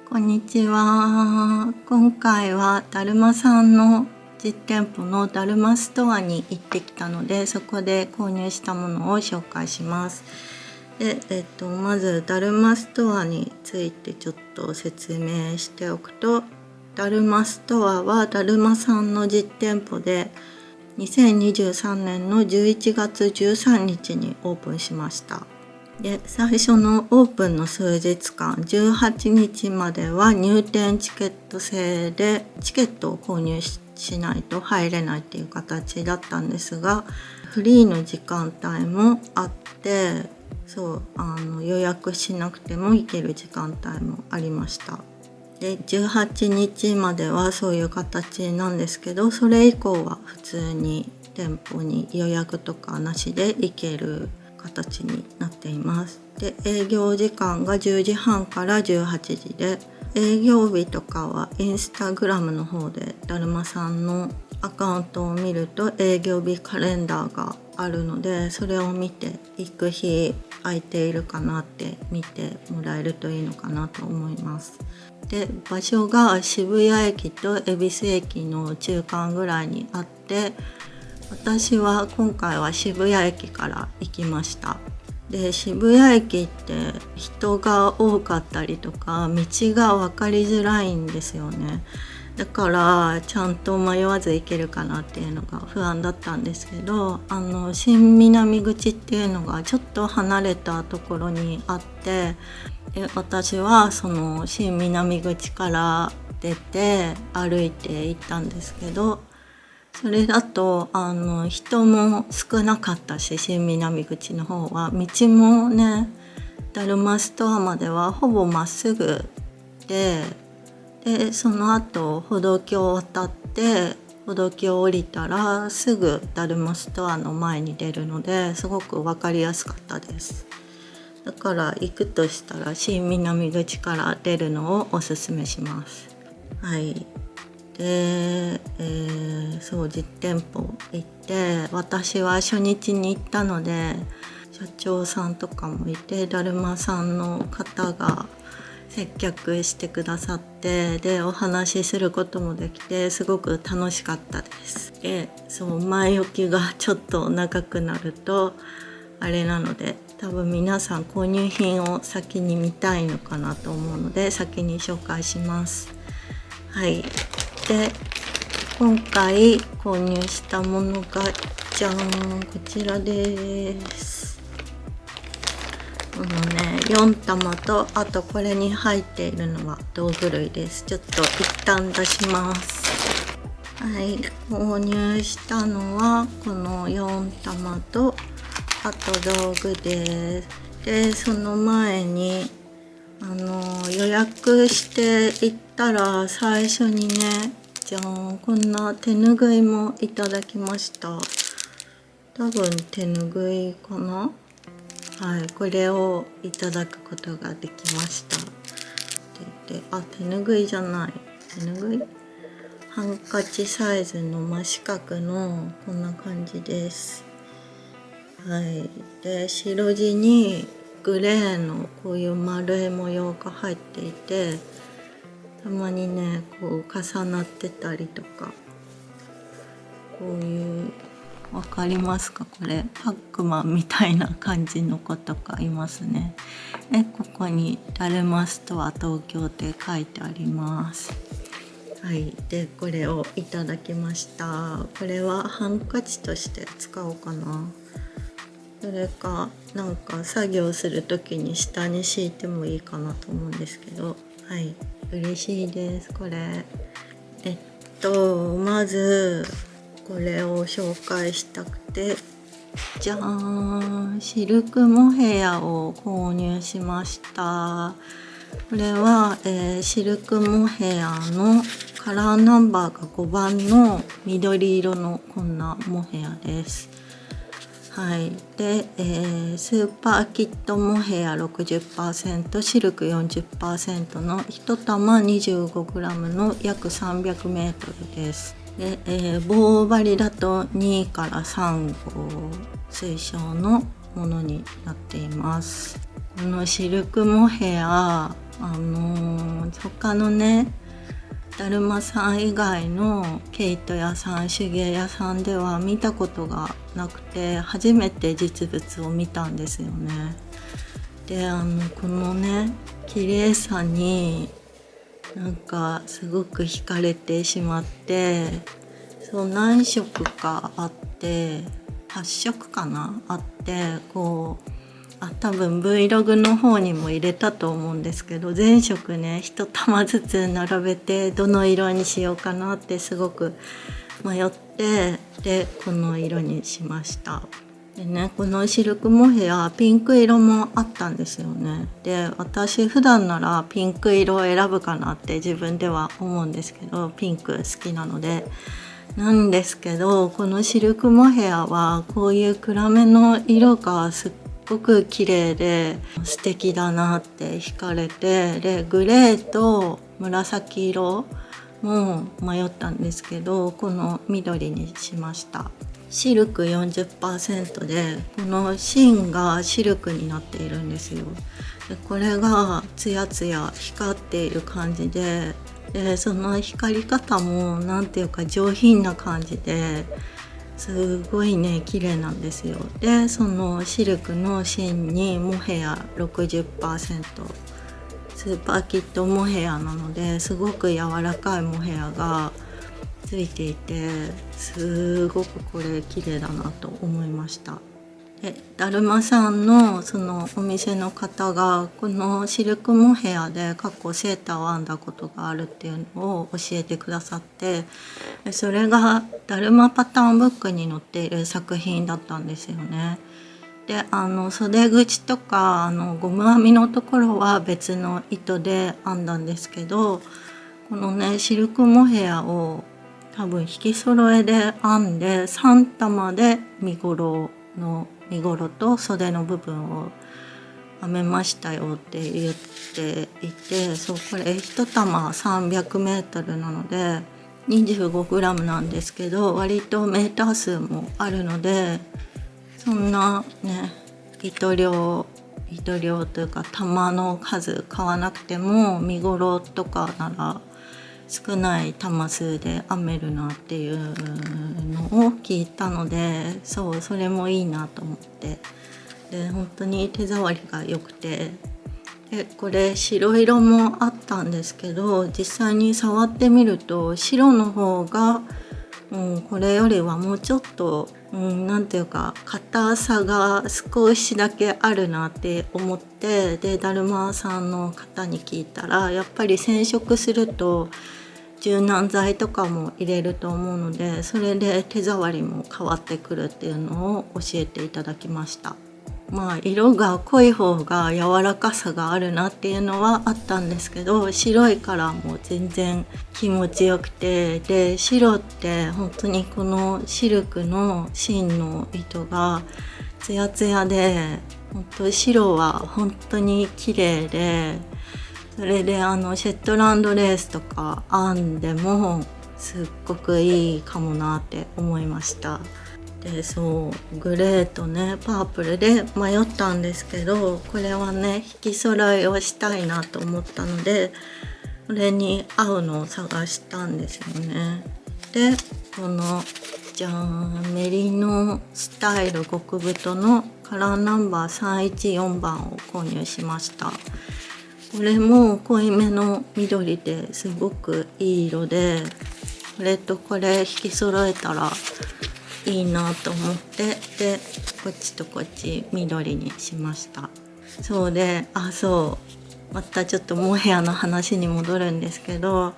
こんにちは。今回はだるまさんの実店舗のだるまストアに行ってきたので、そこで購入したものを紹介します。で、まずだるまストアについてちょっと説明しておくと、だるまストアはだるまさんの実店舗で2023年の11月13日にオープンしました。で、最初のオープンの数日間、18日までは入店チケット制でチケットを購入しないと入れないっていう形だったんですが、フリーの時間帯もあって、予約しなくても行ける時間帯もありました。で、18日まではそういう形なんですけど、それ以降は普通に店舗に予約とかなしで行ける形になっています。で、営業時間が10時半から18時で、営業日とかはインスタグラムの方でだるまさんのアカウントを見ると営業日カレンダーがあるので、それを見て行く日空いているかなって見てもらえるといいのかなと思います。で、場所が渋谷駅と恵比寿駅の中間ぐらいにあって、私は今回は渋谷駅から行きました。で、渋谷駅って人が多かったりとか道が分かりづらいんですよね。だからちゃんと迷わず行けるかなっていうのが不安だったんですけど、新南口っていうのがちょっと離れたところにあって、私はその新南口から出て歩いて行ったんですけど、それだと人も少なかったし、新南口の方は道もね、だるまストアまではほぼまっすぐで、その後歩道橋を渡って歩道橋を降りたらすぐだるまストアの前に出るので、すごく分かりやすかったです。だから行くとしたら新南口から出るのをおすすめします。はい。で、実店舗行って、私は初日に行ったので社長さんとかもいて、だるまさんの方が接客してくださって、でお話しすることもできてすごく楽しかったです。で、前置きがちょっと長くなるとあれなので、多分皆さん購入品を先に見たいのかなと思うので先に紹介します。はい。で、今回購入したものがじゃん、こちらです。4玉と、あとこれに入っているのは道具類です。ちょっと一旦出します。はい、購入したのはこの4玉と、あと道具です。で、その前に予約して行ったら最初にね、じゃん、こんな手ぬぐいもいただきました。多分手ぬぐいかな。はい、これをいただくことができました。で、手ぬぐいじゃない、手ぬぐい、ハンカチサイズの真四角のこんな感じです。はい。で、白地にグレーのこういう丸い模様が入っていて、たまにねこう重なってたりとか、こういう、わかりますか、これパックマンみたいな感じの子とかいますね。で、ここにだるまストア東京って書いてあります。はい。で、これをいただきました。これはハンカチとして使おうかな。それかなんか作業する時に下に敷いてもいいかなと思うんですけど、はい、嬉しいです。これまずこれを紹介したくて、じゃーん、シルクモヘアを購入しました。これは、シルクモヘアのカラーナンバーが5番の緑色のこんなモヘアです。はい。で、スーパーキットモヘア 60%、シルク 40% の1玉 25g の約300メートルです。で、棒針だと2から3号推奨のものになっています。このシルクモヘア他のねだるまさん以外の毛糸屋さん手芸屋さんでは見たことがなくて、初めて実物を見たんですよね。でこのね綺麗さになんかすごく惹かれてしまって、そう何色かあって8色かなあって、こう多分 Vlog の方にも入れたと思うんですけど、全色ね1玉ずつ並べてどの色にしようかなってすごく迷って、でこの色にしました。でね、このシルクモヘアピンク色もあったんですよね。で私普段ならピンク色を選ぶかなって自分では思うんですけど、ピンク好きなのでなんですけど、このシルクモヘアはこういう暗めの色がすっごく綺麗で素敵だなって惹かれて、でグレーと紫色も迷ったんですけど、この緑にしました。シルク 40% でこの芯がシルクになっているんですよ。でこれがツヤツヤ光っている感じで、その光り方もなんていうか上品な感じですごいね綺麗なんですよ。でそのシルクの芯にモヘア 60%、 スーパーキットモヘアなのですごく柔らかいモヘアがついていて、すごくこれ綺麗だなと思いました。でだるまさんのそのお店の方がこのシルクモヘアで過去セーターを編んだことがあるっていうのを教えてくださって、それがだるまパターンブックに載っている作品だったんですよね。で袖口とかゴム編みのところは別の糸で編んだんですけど、このねシルクモヘアを多分引き揃えで編んで3玉で身ごろと袖の部分を編めましたよって言っていて、そうこれ1玉 300m なので 25g なんですけど、割とメーター数もあるので、そんなね糸量というか玉の数買わなくても身ごろとかなら少ない玉数で編めるなっていうのを聞いたので、それもいいなと思って、で本当に手触りが良くて、でこれ白色もあったんですけど、実際に触ってみると白の方が、これよりはもうちょっと、なんていうか硬さが少しだけあるなって思って、でだるまさんの方に聞いたら、やっぱり染色すると柔軟剤とかも入れると思うので、それで手触りも変わってくるっていうのを教えていただきました。色が濃い方が柔らかさがあるなっていうのはあったんですけど、白いカラーも全然気持ちよくて、で白って本当にこのシルクの芯の糸がツヤツヤで、本当白は本当に綺麗で、それでシェットランドレースとか編んでもすっごくいいかもなって思いました。でそうグレーとねパープルで迷ったんですけど、これはね引き揃えをしたいなと思ったので、これに合うのを探したんですよね。でこのじゃんメリノスタイル極太のカラーナンバー314番を購入しました。これも濃いめの緑ですごくいい色で、これとこれ引き揃えたらいいなと思って、でこっちとこっち緑にしました。そうでまたちょっとモヘアの話に戻るんですけど、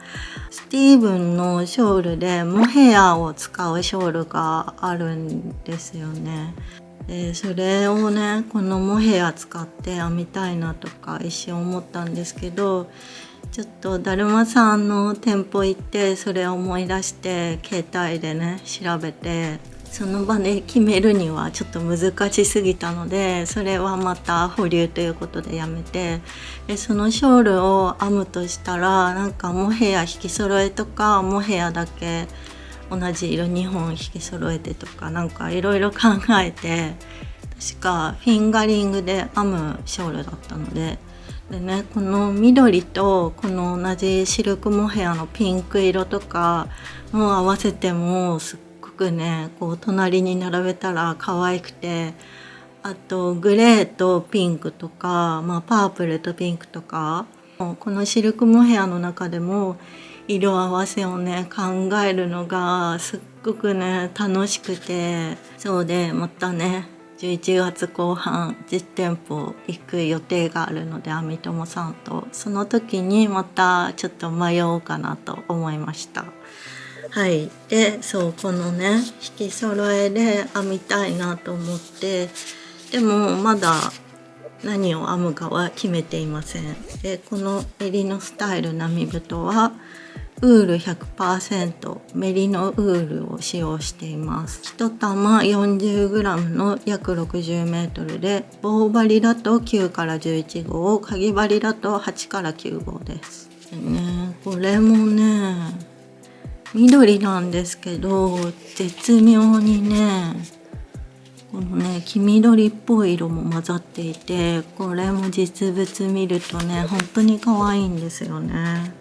スティーブンのショールでモヘアを使うショールがあるんですよね。でそれをねこのモヘア使って編みたいなとか一瞬思ったんですけど、ちょっとだるまさんの店舗行ってそれを思い出して携帯でね調べて、その場で決めるにはちょっと難しすぎたので、それはまた保留ということでやめて、でそのショールを編むとしたら、なんかモヘア引き揃えとかモヘアだけ同じ色2本引き揃えてとか、なんかいろいろ考えて、確かフィンガリングで編むショールだったので、でね、この緑とこの同じシルクモヘアのピンク色とかも合わせてもすっごくね、こう隣に並べたら可愛くて、あとグレーとピンクとか、パープルとピンクとか、このシルクモヘアの中でも色合わせをね考えるのがすっごくね楽しくて、そうでまたね11月後半実店舗行く予定があるので、アミトモさんとその時にまたちょっと迷おうかなと思いました。はい。で、そうこのね引き揃えで編みたいなと思って、でもまだ何を編むかは決めていません。で、この襟のスタイル並太はウール 100% メリノウールを使用しています。1玉 40g の約60メートルで、棒針だと9から11号、かぎ針だと8から9号です。でね、これもね、緑なんですけど、絶妙にね、このね、黄緑っぽい色も混ざっていて、これも実物見るとね、本当に可愛いんですよね。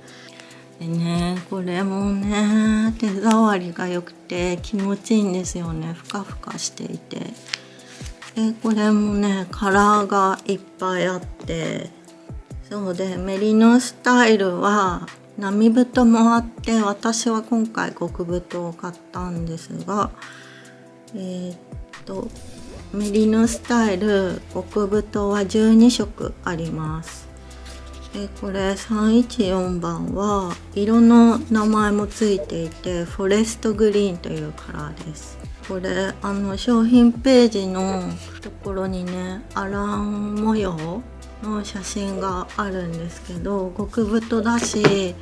でね、これもね手触りが良くて気持ちいいんですよね。ふかふかしていて、でこれもねカラーがいっぱいあって、そうでメリノスタイルは並太もあって、私は今回極太を買ったんですが、メリノスタイル極太は12色あります。これ314番は色の名前もついていて、フォレストグリーンというカラーです。これ商品ページのところにねアラン模様の写真があるんですけど、極太だし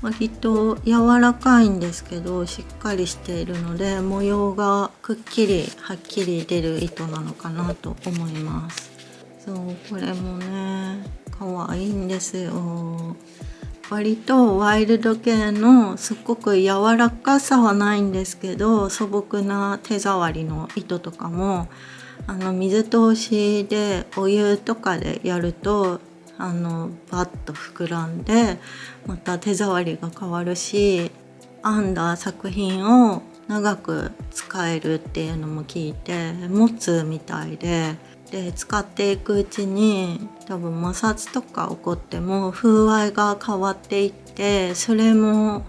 割と柔らかいんですけどしっかりしているので、模様がくっきりはっきり出る糸なのかなと思います。そう、これもね可愛いんですよ。割とワイルド系のすっごく柔らかさはないんですけど、素朴な手触りの糸とかも水通しでお湯とかでやるとバッと膨らんでまた手触りが変わるし、編んだ作品を長く使えるっていうのも聞いて、持つみたいで、使っていくうちに多分摩擦とか起こっても風合いが変わっていって、それも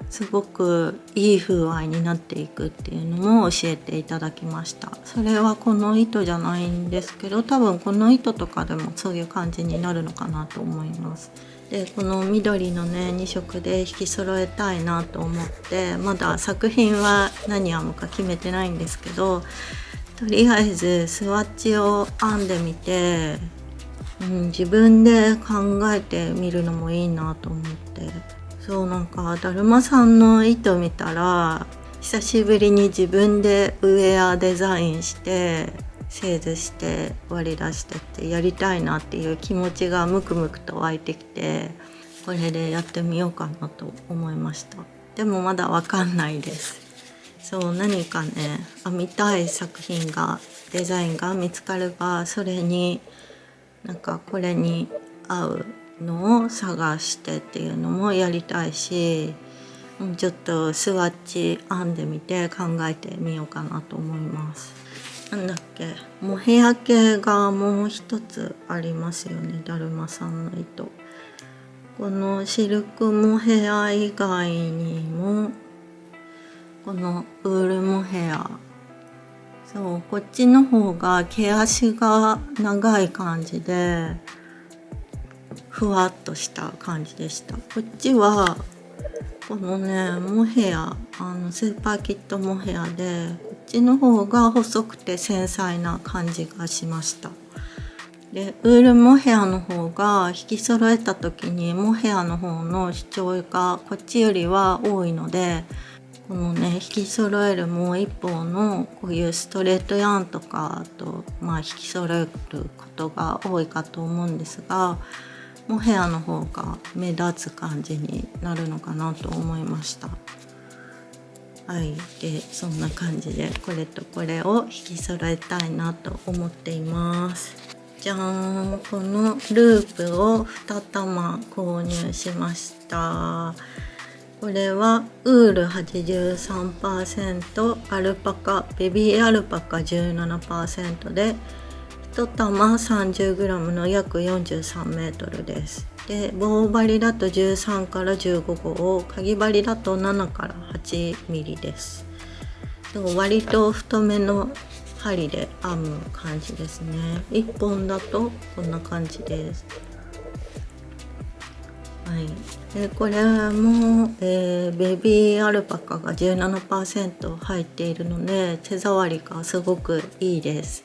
すごくいい風合いになっていくっていうのも教えていただきました。それはこの糸じゃないんですけど、多分この糸とかでもそういう感じになるのかなと思います。でこの緑のね2色で引き揃えたいなと思って、まだ作品は何編むか決めてないんですけど、とりあえずスワッチを編んでみて、自分で考えてみるのもいいなと思って、そうなんかだるまさんの糸見たら久しぶりに自分でウェアデザインして製図して割り出してってやりたいなっていう気持ちがムクムクと湧いてきて、これでやってみようかなと思いました。でもまだわかんないです。そう、何かね編みたい作品がデザインが見つかれば、それになんかこれに合うのを探してっていうのもやりたいし、ちょっとスワッチ編んでみて考えてみようかなと思います。なんだっけ、モヘア系がもう一つありますよね、だるまさんの糸。このシルクモヘア以外にもこのウールモヘア、そうこっちの方が毛足が長い感じでふわっとした感じでした。こっちはこのねモヘアスーパーキットモヘアで、こっちの方が細くて繊細な感じがしました。でウールモヘアの方が引き揃えた時にモヘアの方の主張がこっちよりは多いので、このね引き揃えるもう一方のこういうストレートヤーンとかと引き揃えることが多いかと思うんですが、モヘアの方が目立つ感じになるのかなと思いました。はい、でそんな感じでこれとこれを引き揃えたいなと思っています。じゃーん、このループを2玉購入しました。これはウール 83%、アルパカ、ベビーアルパカ 17% で1玉 30g の約43メートルです。で棒針だと13から15号を、かぎ針だと7から8ミリです。でも割と太めの針で編む感じですね。1本だとこんな感じです。はい、でこれも、ベビーアルパカが 17% 入っているので手触りがすごくいいです。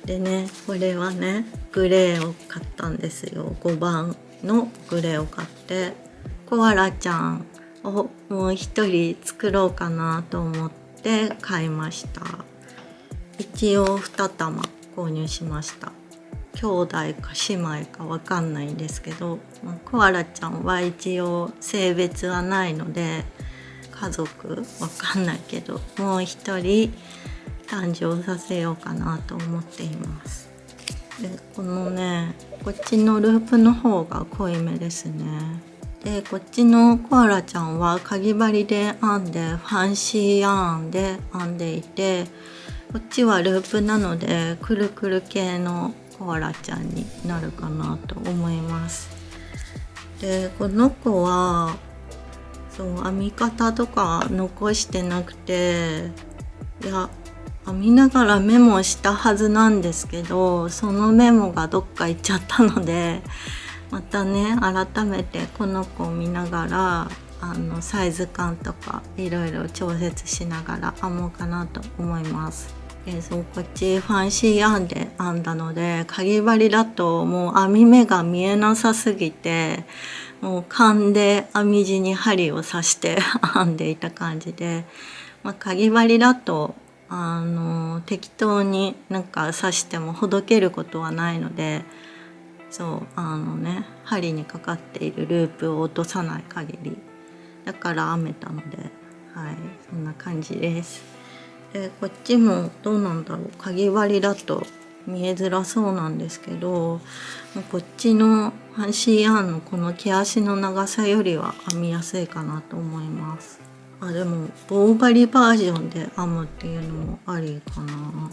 でね、これはねグレーを買ったんですよ。5番のグレーを買ってコアラちゃんをもう一人作ろうかなと思って買いました。一応2玉購入しました。兄弟か姉妹かわかんないんですけど、コアラちゃんは一応性別はないので家族わかんないけど、もう一人誕生させようかなと思っています。でこのね、こっちのループの方が濃いめですね。でこっちのコアラちゃんはかぎ針で編んでファンシーヤーンで編んでいて、こっちはループなのでくるくる系のコアラちゃんになるかなと思います。でこの子はそう編み方とか残してなくて、いや編みながらメモしたはずなんですけど、そのメモがどっか行っちゃったので、またね改めてこの子を見ながらサイズ感とかいろいろ調節しながら編もうかなと思います。そうこっちファンシーヤーンで編んだので、かぎ針だともう編み目が見えなさすぎて、もう勘で編み地に針を刺して編んでいた感じで、かぎ針だと適当になんか刺してもほどけることはないので、そう針にかかっているループを落とさない限りだから編めたので、はい、そんな感じです。こっちもどうなんだろう、かぎ針だと見えづらそうなんですけど、こっちのファンシーヤーンのこの毛足の長さよりは編みやすいかなと思います。でも棒針バージョンで編むっていうのもありかな。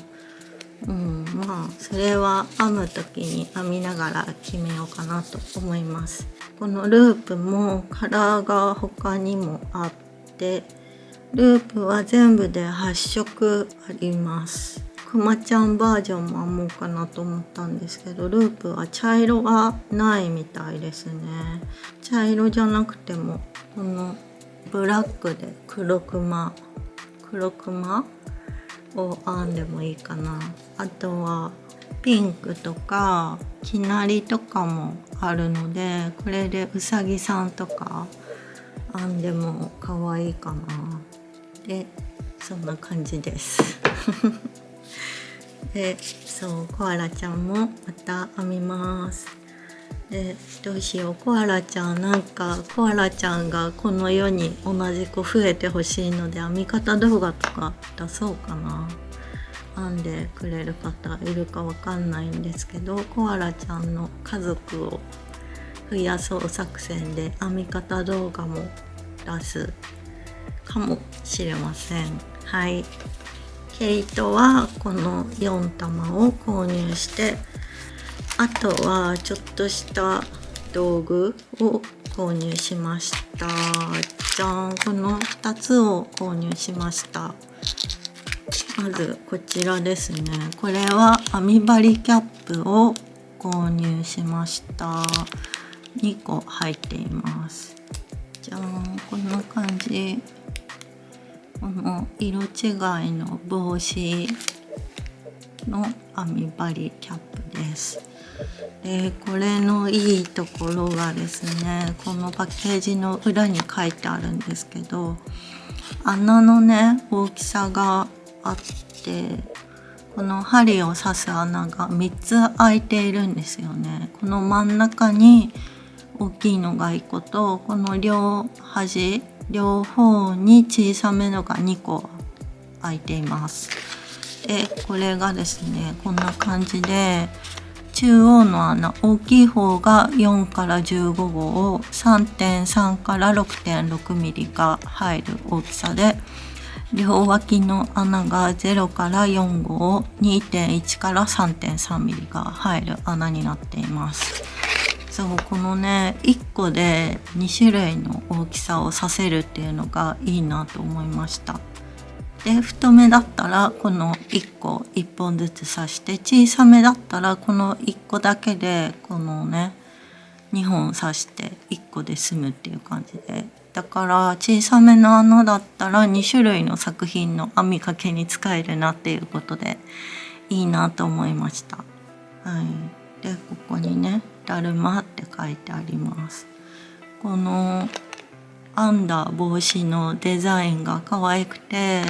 それは編む時に編みながら決めようかなと思います。このループもカラーが他にもあって、ループは全部で8色あります。くまちゃんバージョンも編もうかなと思ったんですけど、ループは茶色がないみたいですね。茶色じゃなくてもこのブラックで黒クマを編んでもいいかな。あとはピンクとかきなりとかもあるので、これでうさぎさんとか編んでも可愛いかな。でそんな感じですでそうコアラちゃんもまた編みます。でどうしよう、コアラちゃんコアラちゃんがこの世に同じ子増えてほしいので編み方動画とか出そうかな。編んでくれる方いるかわかんないんですけど、コアラちゃんの家族を増やそう作戦で編み方動画も出すかもしれません。はい、毛糸はこの4玉を購入して、あとはちょっとした道具を購入しました。じゃん、この2つを購入しました。まずこちらですね。これは編み針キャップを購入しました。2個入っています。じゃん、こんな感じ。この色違いの帽子の編み針キャップです。でこれのいいところがですね、このパッケージの裏に書いてあるんですけど、穴のね大きさがあって、この針を刺す穴が3つ開いているんですよね。この真ん中に大きいのが1個と、この両端両方に小さめのが2個開いています。でこれがですねこんな感じで、中央の穴大きい方が4から15号を 3.3 から 6.6 ミリが入る大きさで、両脇の穴が0から4号 2.1 から 3.3 ミリが入る穴になっています。そう、このね1個で2種類の大きさを刺せるっていうのがいいなと思いました。で太めだったらこの1個1本ずつ刺して、小さめだったらこの1個だけでこのね2本刺して1個で済むっていう感じで、だから小さめの穴だったら2種類の作品の編みかけに使えるなっていうことでいいなと思いました。はい、でここにねだるまって書いてあります。この編んだ帽子のデザインが可愛くて、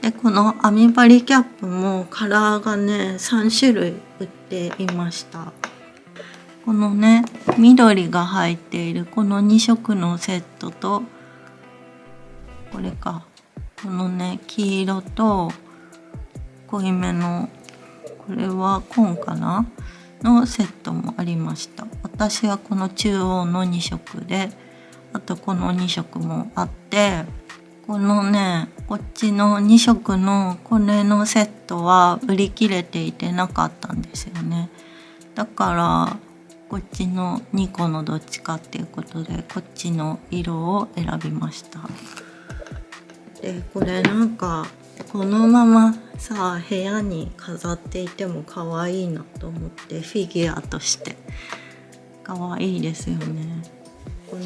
でこの編み針キャップもカラーがね3種類売っていました。このね緑が入っているこの2色のセットと、これか、このね黄色と濃いめのこれは紺かなのセットもありました。私はこの中央の2色で、あとこの2色もあって、このねこっちの2色のこれのセットは売り切れていてなかったんですよね。だからこっちの2個のどっちかっていうことでこっちの色を選びました。でこれなんかこのままさ部屋に飾っていても可愛いなと思って、フィギュアとして可愛いですよね。この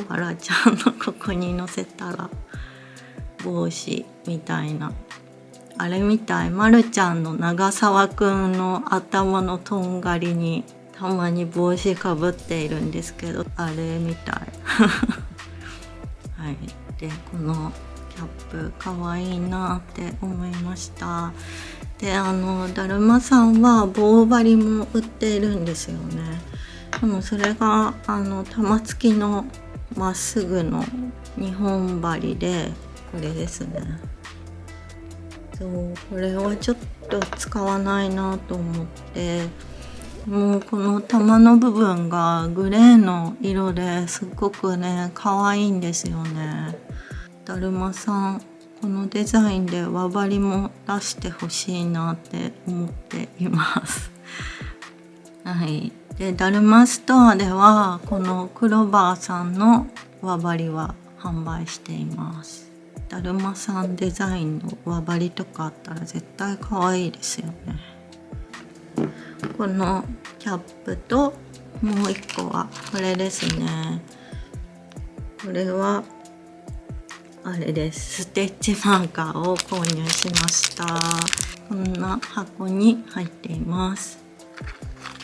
小原ちゃんのここに乗せたら帽子みたいな、あれみたい、まるちゃんの長澤くんの頭のとんがりにたまに帽子かぶっているんですけど、あれみたいはい、でこのキャップかわいいなって思いました。でだるまさんは棒針も売っているんですよね。でもそれが玉付きのまっすぐの2本針で、これですね。そうこれはちょっと使わないなと思って、もうこの玉の部分がグレーの色ですごくね可愛いんですよね。だるまさんこのデザインで輪針も出してほしいなって思っていますはい、でだるまストアではこのクロバーさんの輪針は販売しています。だるまさんデザインの輪針とかあったら絶対可愛いですよね。このキャップともう一個はこれですね。これはあれです。ステッチマーカーを購入しました。こんな箱に入っています。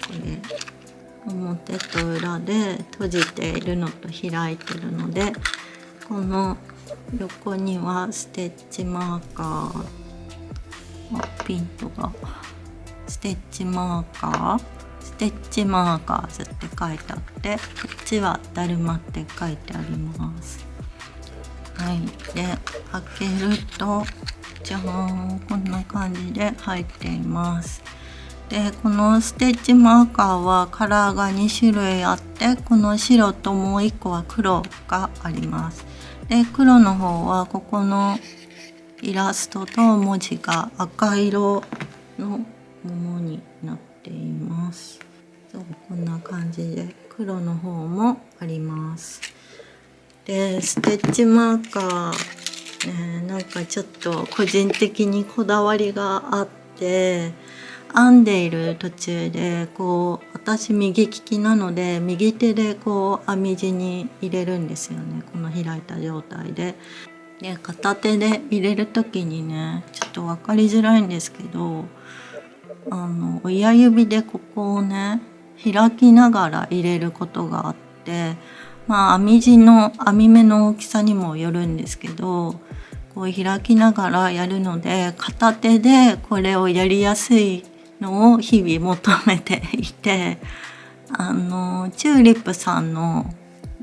これ表と裏で閉じているのと開いてるので、この横にはステッチマーカー、ピントがステッチマーカー、ステッチマーカーズって書いてあって、こっちはだるまって書いてあります。はい、で開けるとじゃーん、こんな感じで入っています。でこのステッチマーカーはカラーが2種類あって、この白ともう1個は黒があります。で黒の方はここのイラストと文字が赤色のものになっています。そうこんな感じで黒の方もあります。でステッチマーカー、なんかちょっと個人的にこだわりがあって、編んでいる途中でこう私右利きなので右手でこう編み地に入れるんですよね、この開いた状態で。で片手で入れる時にねちょっと分かりづらいんですけど、親指でここをね開きながら入れることがあって、編み地の編み目の大きさにもよるんですけど、こう開きながらやるので片手でこれをやりやすいのを日々求めていて、チューリップさんの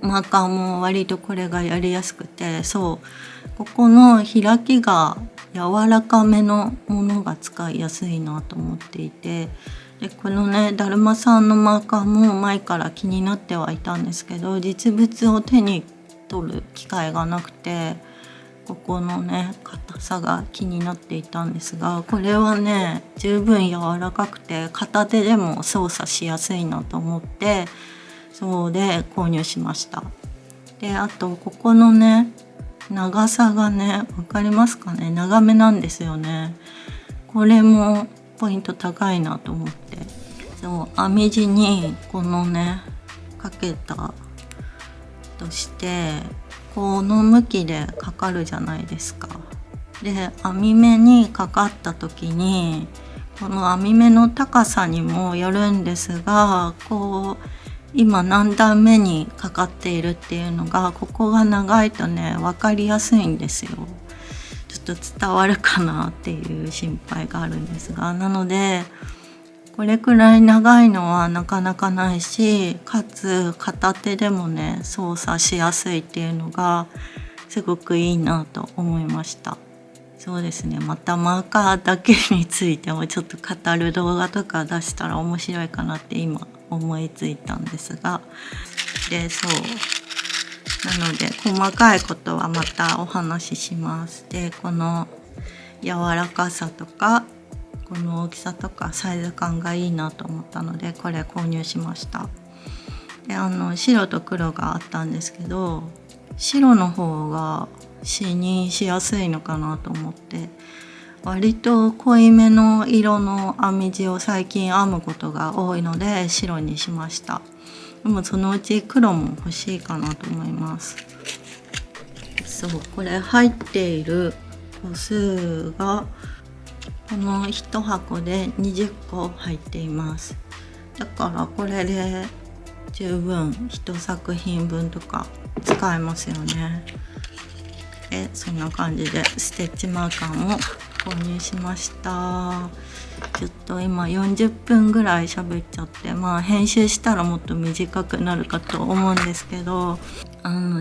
マーカーも割とこれがやりやすくて、そうここの開きが柔らかめのものが使いやすいなと思っていて、でこのねだるまさんのマーカーも前から気になってはいたんですけど、実物を手に取る機会がなくて、ここのね硬さが気になっていたんですが、これはね十分柔らかくて片手でも操作しやすいなと思って、そうで購入しました。であとここのね長さがね、分かりますかね、長めなんですよね。これもポイント高いなと思って、そう編み地にこのねかけたとして、この向きでかかるじゃないですか。で編み目にかかった時にこの編み目の高さにもよるんですが、こう今何段目にかかっているっていうのが、ここが長いとね分かりやすいんですよ。ちょっと伝わるかなっていう心配があるんですが、なのでこれくらい長いのはなかなかないし、かつ片手でもね操作しやすいっていうのがすごくいいなと思いました。そうですね、またマーカーだけについてもちょっと語る動画とか出したら面白いかなって今思いついたんですが、でそうなので細かいことはまたお話しします。でこの柔らかさとかこの大きさとかサイズ感がいいなと思ったのでこれ購入しました。で白と黒があったんですけど、白の方が視認しやすいのかなと思って、割と濃いめの色の編み地を最近編むことが多いので白にしました。でもそのうち黒も欲しいかなと思います。そうこれ入っている個数がこの1箱で20個入っています。だからこれで十分1作品分とか使えますよね。でそんな感じでステッチマーカーも購入しました。ちょっと今40分ぐらい喋っちゃって、編集したらもっと短くなるかと思うんですけど、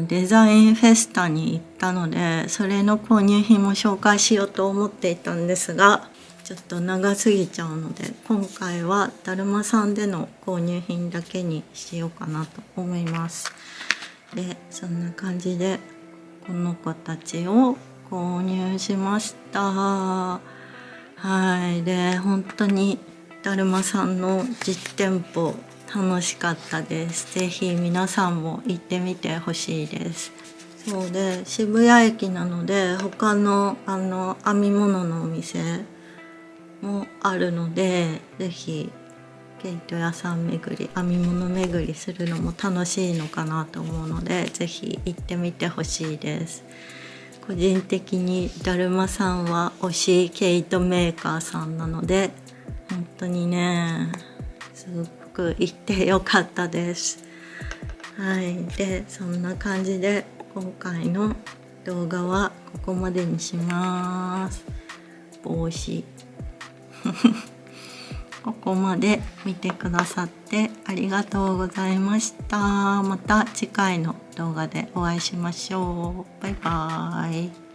デザインフェスタに行ったのでそれの購入品も紹介しようと思っていたんですが、ちょっと長すぎちゃうので今回はだるまさんでの購入品だけにしようかなと思います。でそんな感じでこの子たちを購入しました。で本当にだるまさんの実店舗楽しかったです。ぜひ皆さんも行ってみてほしいです。そうで渋谷駅なので他の編み物のお店もあるので、ぜひ毛糸屋さん巡り、編み物巡りするのも楽しいのかなと思うので、ぜひ行ってみてほしいです。個人的にだるまさんは推し毛糸メーカーさんなので、本当にねすごく行ってよかったです。でそんな感じで今回の動画はここまでにします。帽子ここまで見てくださってありがとうございました。また次回の動画でお会いしましょう。バイバーイ。